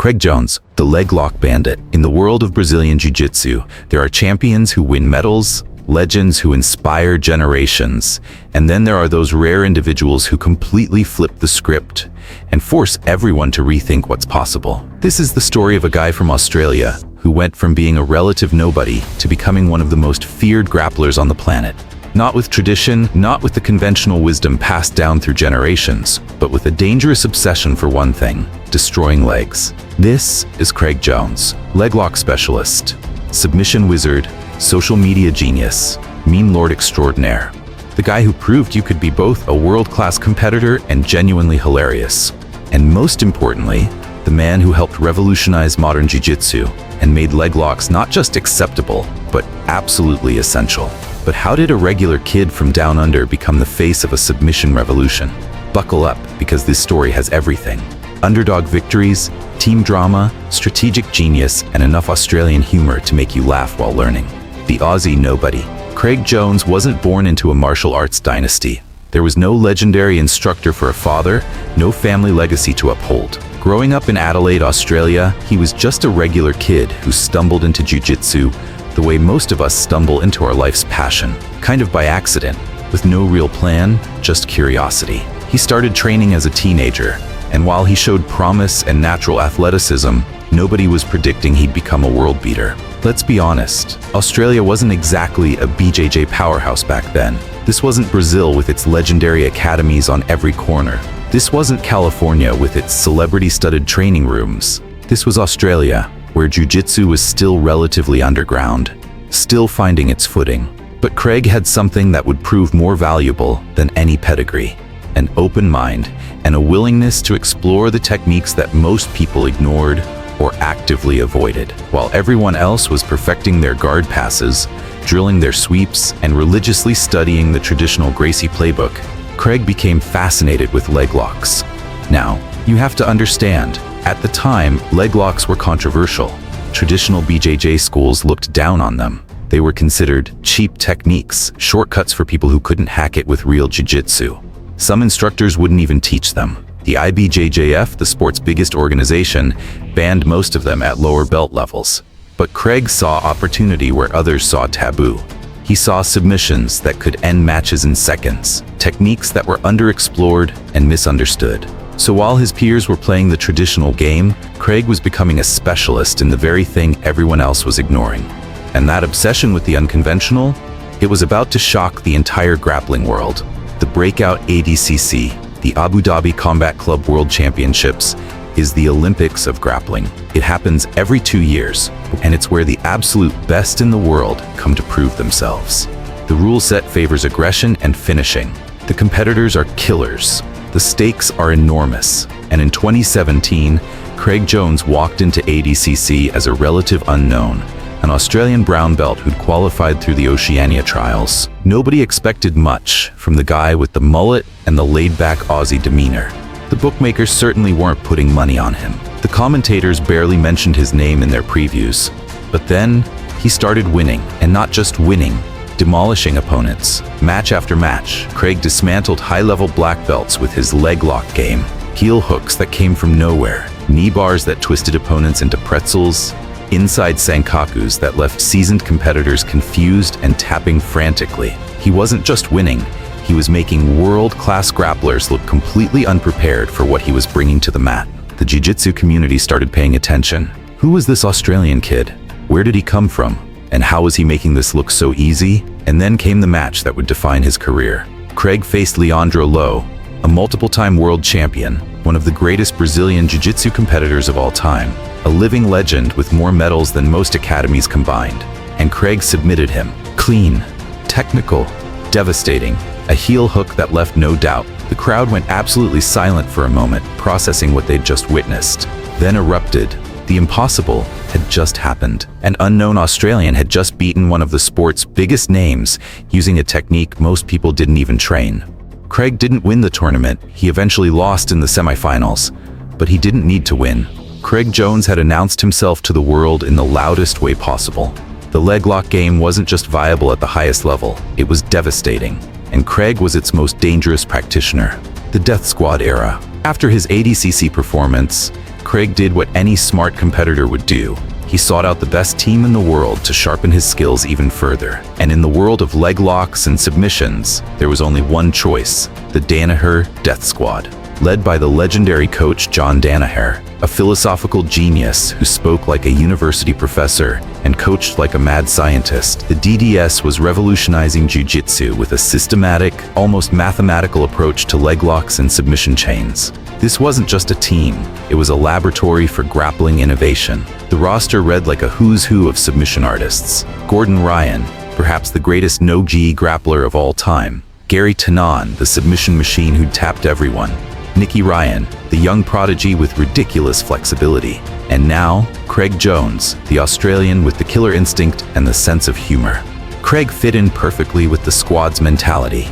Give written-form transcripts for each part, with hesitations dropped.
Craig Jones, the leg lock bandit. In the world of Brazilian Jiu-Jitsu, there are champions who win medals, legends who inspire generations, and then there are those rare individuals who completely flip the script and force everyone to rethink what's possible. This is the story of a guy from Australia who went from being a relative nobody to becoming one of the most feared grapplers on the planet. Not with tradition, not with the conventional wisdom passed down through generations, but with a dangerous obsession for one thing: destroying legs. This is Craig Jones, leg lock specialist, submission wizard, social media genius, meme lord extraordinaire. The guy who proved you could be both a world-class competitor and genuinely hilarious. And most importantly, the man who helped revolutionize modern jiu-jitsu and made leg locks not just acceptable, but absolutely essential. But how did a regular kid from down under become the face of a submission revolution? Buckle up, because this story has everything. Underdog victories, team drama, strategic genius, and enough Australian humor to make you laugh while learning. The Aussie nobody. Craig Jones wasn't born into a martial arts dynasty. There was no legendary instructor for a father, no family legacy to uphold. Growing up in Adelaide, Australia, he was just a regular kid who stumbled into jiu-jitsu the way most of us stumble into our life's passion, kind of by accident, with no real plan, just curiosity. He started training as a teenager, and while he showed promise and natural athleticism, nobody was predicting he'd become a world beater. Let's be honest, Australia wasn't exactly a BJJ powerhouse back then. This wasn't Brazil with its legendary academies on every corner. This wasn't California with its celebrity-studded training rooms. This was Australia, where jiu-jitsu was still relatively underground, still finding its footing. But Craig had something that would prove more valuable than any pedigree: an open mind and a willingness to explore the techniques that most people ignored or actively avoided. While everyone else was perfecting their guard passes, drilling their sweeps, and religiously studying the traditional Gracie playbook, Craig became fascinated with leg locks. Now, you have to understand, at the time, leg locks were controversial. Traditional BJJ schools looked down on them. They were considered cheap techniques, shortcuts for people who couldn't hack it with real jiu-jitsu. Some instructors wouldn't even teach them. The IBJJF, the sport's biggest organization, banned most of them at lower belt levels. But Craig saw opportunity where others saw taboo. He saw submissions that could end matches in seconds, techniques that were underexplored and misunderstood. So while his peers were playing the traditional game, Craig was becoming a specialist in the very thing everyone else was ignoring. And that obsession with the unconventional? It was about to shock the entire grappling world. The breakout ADCC, the Abu Dhabi Combat Club World Championships, is the Olympics of grappling. It happens every 2 years, and it's where the absolute best in the world come to prove themselves. The rule set favors aggression and finishing. The competitors are killers. The stakes are enormous, and in 2017, Craig Jones walked into ADCC as a relative unknown, an Australian brown belt who'd qualified through the Oceania trials. Nobody expected much from the guy with the mullet and the laid-back Aussie demeanor. The bookmakers certainly weren't putting money on him. The commentators barely mentioned his name in their previews. But then, he started winning, and not just winning, demolishing opponents. Match after match, Craig dismantled high-level black belts with his leg lock game. Heel hooks that came from nowhere, knee bars that twisted opponents into pretzels, inside sankakus that left seasoned competitors confused and tapping frantically. He wasn't just winning, he was making world-class grapplers look completely unprepared for what he was bringing to the mat. The jiu-jitsu community started paying attention. Who was this Australian kid? Where did he come from? And how was he making this look so easy? And then came the match that would define his career. Craig faced Leandro Lo, a multiple-time world champion, one of the greatest Brazilian jiu-jitsu competitors of all time, a living legend with more medals than most academies combined. And Craig submitted him. Clean, technical, devastating, a heel hook that left no doubt. The crowd went absolutely silent for a moment, processing what they'd just witnessed. Then erupted. The impossible had just happened. An unknown Australian had just beaten one of the sport's biggest names using a technique most people didn't even train. Craig didn't win the tournament. He eventually lost in the semifinals, but he didn't need to win. Craig Jones had announced himself to the world in the loudest way possible. The leg lock game wasn't just viable at the highest level, it was devastating, and Craig was its most dangerous practitioner. The Death Squad era. After his ADCC performance, Craig did what any smart competitor would do. He sought out the best team in the world to sharpen his skills even further. And in the world of leg locks and submissions, there was only one choice: the Danaher Death Squad. Led by the legendary coach John Danaher, a philosophical genius who spoke like a university professor and coached like a mad scientist, the DDS was revolutionizing jiu-jitsu with a systematic, almost mathematical approach to leg locks and submission chains. This wasn't just a team, it was a laboratory for grappling innovation. The roster read like a who's who of submission artists. Gordon Ryan, perhaps the greatest no-gi grappler of all time. Gary Tanan, the submission machine who tapped everyone. Nicky Ryan, the young prodigy with ridiculous flexibility. And now, Craig Jones, the Australian with the killer instinct and the sense of humor. Craig fit in perfectly with the squad's mentality.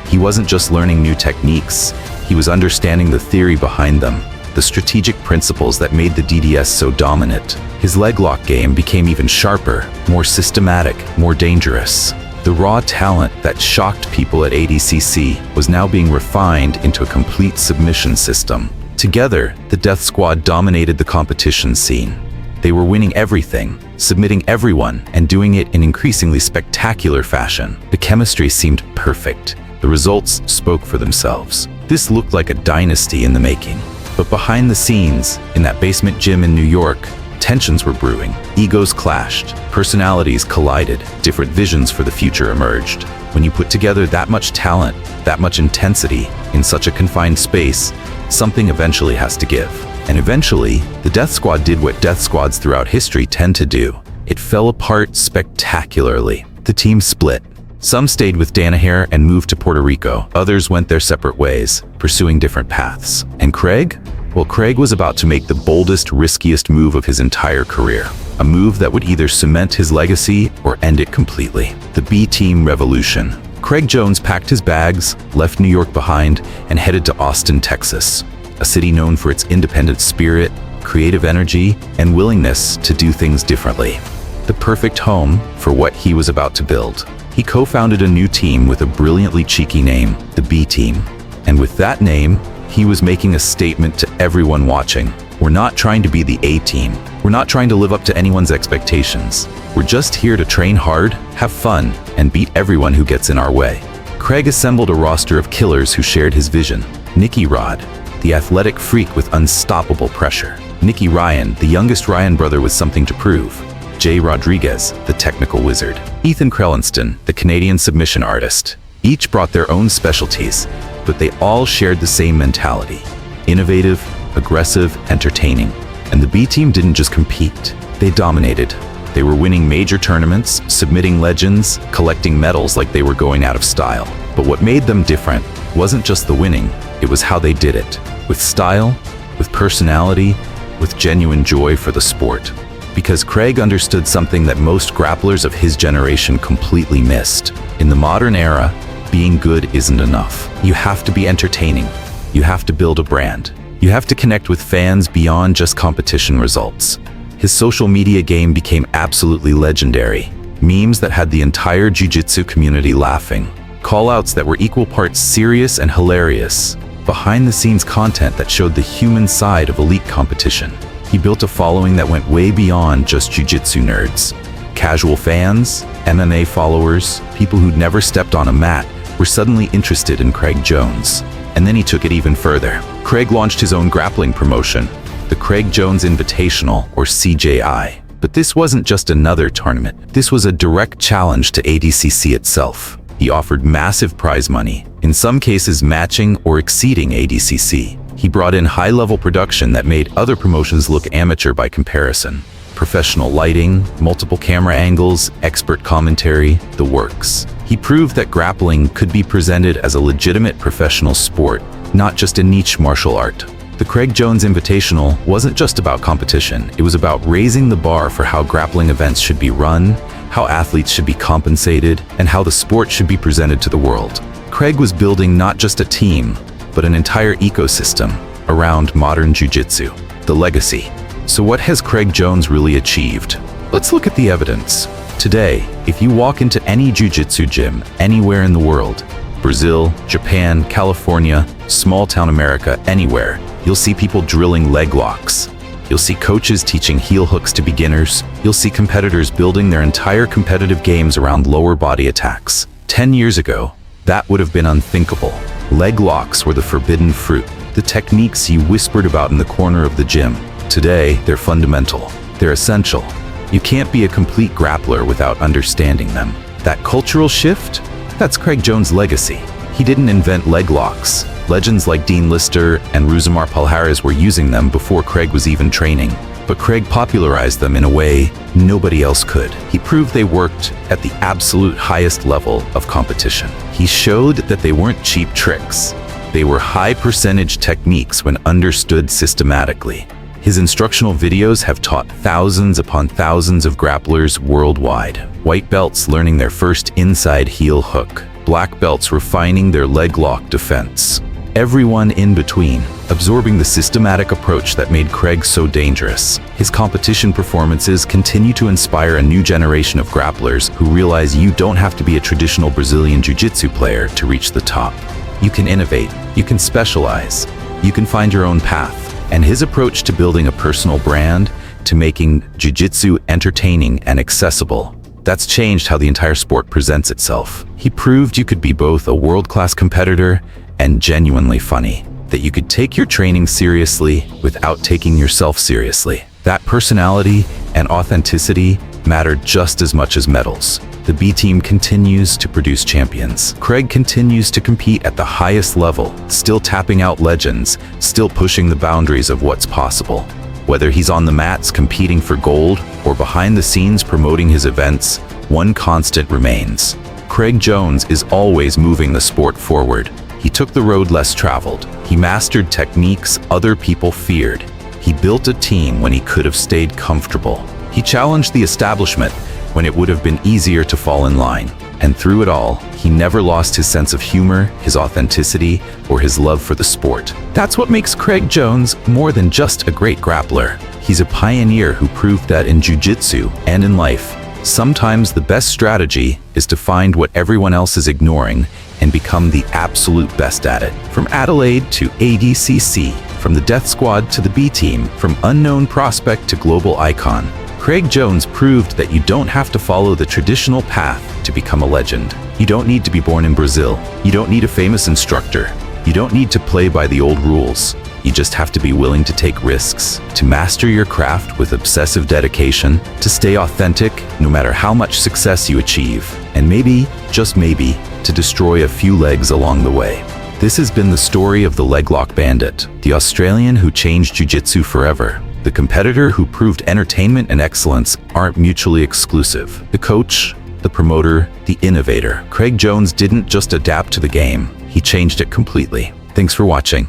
He wasn't just learning new techniques, he was understanding the theory behind them, the strategic principles that made the DDS so dominant. His leg lock game became even sharper, more systematic, more dangerous. The raw talent that shocked people at ADCC was now being refined into a complete submission system. Together, the Death Squad dominated the competition scene. They were winning everything, submitting everyone, and doing it in increasingly spectacular fashion. The chemistry seemed perfect. The results spoke for themselves. This looked like a dynasty in the making. But behind the scenes, in that basement gym in New York, tensions were brewing, egos clashed, personalities collided, different visions for the future emerged. When you put together that much talent, that much intensity, in such a confined space, something eventually has to give. And eventually, the Death Squad did what Death Squads throughout history tend to do. It fell apart spectacularly. The team split. Some stayed with Danaher and moved to Puerto Rico. Others went their separate ways, pursuing different paths. And Craig? Well, Craig was about to make the boldest, riskiest move of his entire career. A move that would either cement his legacy or end it completely. The B-Team Revolution. Craig Jones packed his bags, left New York behind, and headed to Austin, Texas, a city known for its independent spirit, creative energy, and willingness to do things differently. The perfect home for what he was about to build. He co-founded a new team with a brilliantly cheeky name, the B-Team. And with that name, he was making a statement to everyone watching. We're not trying to be the A-Team. We're not trying to live up to anyone's expectations. We're just here to train hard, have fun, and beat everyone who gets in our way. Craig assembled a roster of killers who shared his vision. Nicky Rod, the athletic freak with unstoppable pressure. Nicky Ryan, the youngest Ryan brother with something to prove. Jay Rodriguez, the technical wizard. Ethan Krellenston, the Canadian submission artist. Each brought their own specialties, but they all shared the same mentality. Innovative, aggressive, entertaining. And the B-Team didn't just compete, they dominated. They were winning major tournaments, submitting legends, collecting medals like they were going out of style. But what made them different wasn't just the winning, it was how they did it. With style, with personality, with genuine joy for the sport. Because Craig understood something that most grapplers of his generation completely missed. In the modern era, being good isn't enough. You have to be entertaining. You have to build a brand. You have to connect with fans beyond just competition results. His social media game became absolutely legendary. Memes that had the entire jiu-jitsu community laughing. Callouts that were equal parts serious and hilarious. Behind-the-scenes content that showed the human side of elite competition. He built a following that went way beyond just jiu-jitsu nerds. Casual fans, MMA followers, people who'd never stepped on a mat were suddenly interested in Craig Jones. And then he took it even further. Craig launched his own grappling promotion, the Craig Jones Invitational, or CJI. But this wasn't just another tournament. This was a direct challenge to ADCC itself. He offered massive prize money, in some cases matching or exceeding ADCC. He brought in high-level production that made other promotions look amateur by comparison. Professional lighting, multiple camera angles, expert commentary, the works. He proved that grappling could be presented as a legitimate professional sport, not just a niche martial art. The Craig Jones Invitational wasn't just about competition, it was about raising the bar for how grappling events should be run, how athletes should be compensated, and how the sport should be presented to the world. Craig was building not just a team, but an entire ecosystem around modern jiu-jitsu, the legacy. So what has Craig Jones really achieved? Let's look at the evidence. Today, if you walk into any jiu-jitsu gym anywhere in the world, Brazil, Japan, California, small town America, anywhere, you'll see people drilling leg locks. You'll see coaches teaching heel hooks to beginners. You'll see competitors building their entire competitive games around lower body attacks. 10 years ago, that would have been unthinkable. Leg locks were the forbidden fruit, the techniques you whispered about in the corner of the gym. Today, they're fundamental. They're essential. You can't be a complete grappler without understanding them. That cultural shift? That's Craig Jones' legacy. He didn't invent leg locks. Legends like Dean Lister and Rousimar Palhares were using them before Craig was even training. But Craig popularized them in a way nobody else could. He proved they worked at the absolute highest level of competition. He showed that they weren't cheap tricks. They were high-percentage techniques when understood systematically. His instructional videos have taught thousands upon thousands of grapplers worldwide. White belts learning their first inside heel hook. Black belts refining their leg lock defense. Everyone in between, absorbing the systematic approach that made Craig so dangerous. His competition performances continue to inspire a new generation of grapplers who realize you don't have to be a traditional Brazilian Jiu-Jitsu player to reach the top. You can innovate, you can specialize, you can find your own path. And his approach to building a personal brand, to making Jiu-Jitsu entertaining and accessible, that's changed how the entire sport presents itself. He proved you could be both a world-class competitor and genuinely funny, that you could take your training seriously without taking yourself seriously. That personality and authenticity matter just as much as medals. The B team continues to produce champions. Craig continues to compete at the highest level, still tapping out legends, still pushing the boundaries of what's possible. Whether he's on the mats competing for gold or behind the scenes promoting his events, one constant remains. Craig Jones is always moving the sport forward. He took the road less traveled. He mastered techniques other people feared. He built a team when he could have stayed comfortable. He challenged the establishment when it would have been easier to fall in line. And through it all, he never lost his sense of humor, his authenticity, or his love for the sport. That's what makes Craig Jones more than just a great grappler. He's a pioneer who proved that in jiu-jitsu and in life, sometimes the best strategy is to find what everyone else is ignoring and become the absolute best at it. From Adelaide to ADCC, from the Death Squad to the B team, from unknown prospect to global icon, Craig Jones proved that you don't have to follow the traditional path to become a legend. You don't need to be born in Brazil. You don't need a famous instructor. You don't need to play by the old rules. You just have to be willing to take risks, to master your craft with obsessive dedication, to stay authentic no matter how much success you achieve, and maybe, just maybe, to destroy a few legs along the way. This has been the story of the Leglock Bandit, the Australian who changed jiu-jitsu forever. The competitor who proved entertainment and excellence aren't mutually exclusive. The coach, the promoter, the innovator. Craig Jones didn't just adapt to the game, he changed it completely. Thanks for watching.